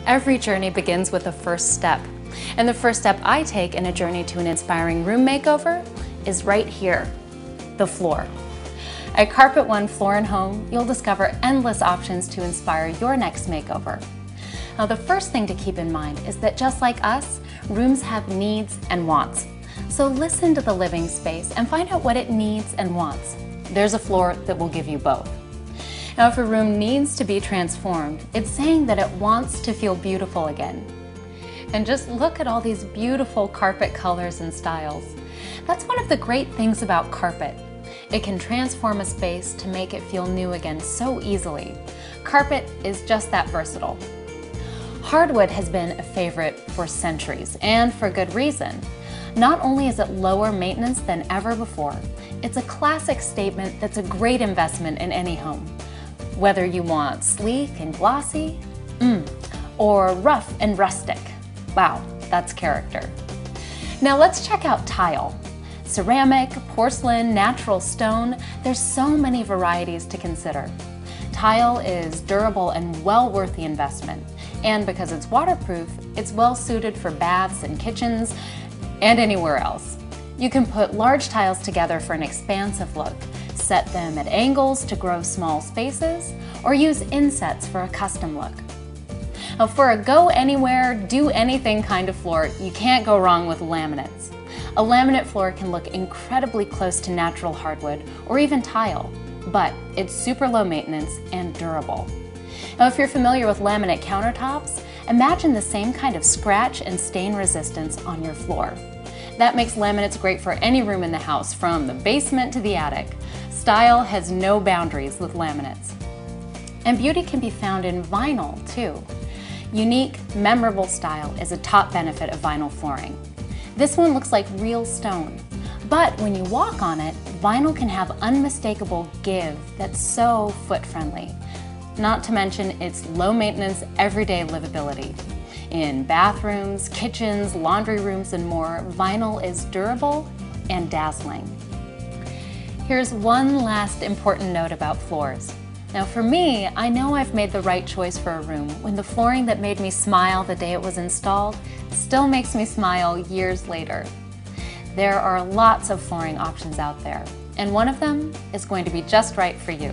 Every journey begins with a first step. And the first step I take in a journey to an inspiring room makeover is right here, the floor. At Carpet One Floor & Home, you'll discover endless options to inspire your next makeover. Now, the first thing to keep in mind is that just like us, rooms have needs and wants. So listen to the living space and find out what it needs and wants. There's a floor that will give you both. Now, if a room needs to be transformed, it's saying that it wants to feel beautiful again. And just look at all these beautiful carpet colors and styles. That's one of the great things about carpet. It can transform a space to make it feel new again so easily. Carpet is just that versatile. Hardwood has been a favorite for centuries, and for good reason. Not only is it lower maintenance than ever before, it's a classic statement that's a great investment in any home. Whether you want sleek and glossy, or rough and rustic. Wow, that's character. Now let's check out tile. Ceramic, porcelain, natural stone, there's so many varieties to consider. Tile is durable and well worth the investment. And because it's waterproof, it's well suited for baths and kitchens and anywhere else. You can put large tiles together for an expansive look, set them at angles to grow small spaces, or use insets for a custom look. Now, for a go anywhere, do anything kind of floor, you can't go wrong with laminates. A laminate floor can look incredibly close to natural hardwood or even tile, but it's super low maintenance and durable. Now, if you're familiar with laminate countertops, imagine the same kind of scratch and stain resistance on your floor. That makes laminates great for any room in the house, from the basement to the attic. Style has no boundaries with laminates. And beauty can be found in vinyl, too. Unique, memorable style is a top benefit of vinyl flooring. This one looks like real stone, but when you walk on it, vinyl can have unmistakable give that's so foot-friendly. Not to mention its low-maintenance, everyday livability. In bathrooms, kitchens, laundry rooms, and more, vinyl is durable and dazzling. Here's one last important note about floors. Now for me, I know I've made the right choice for a room when the flooring that made me smile the day it was installed still makes me smile years later. There are lots of flooring options out there, and one of them is going to be just right for you.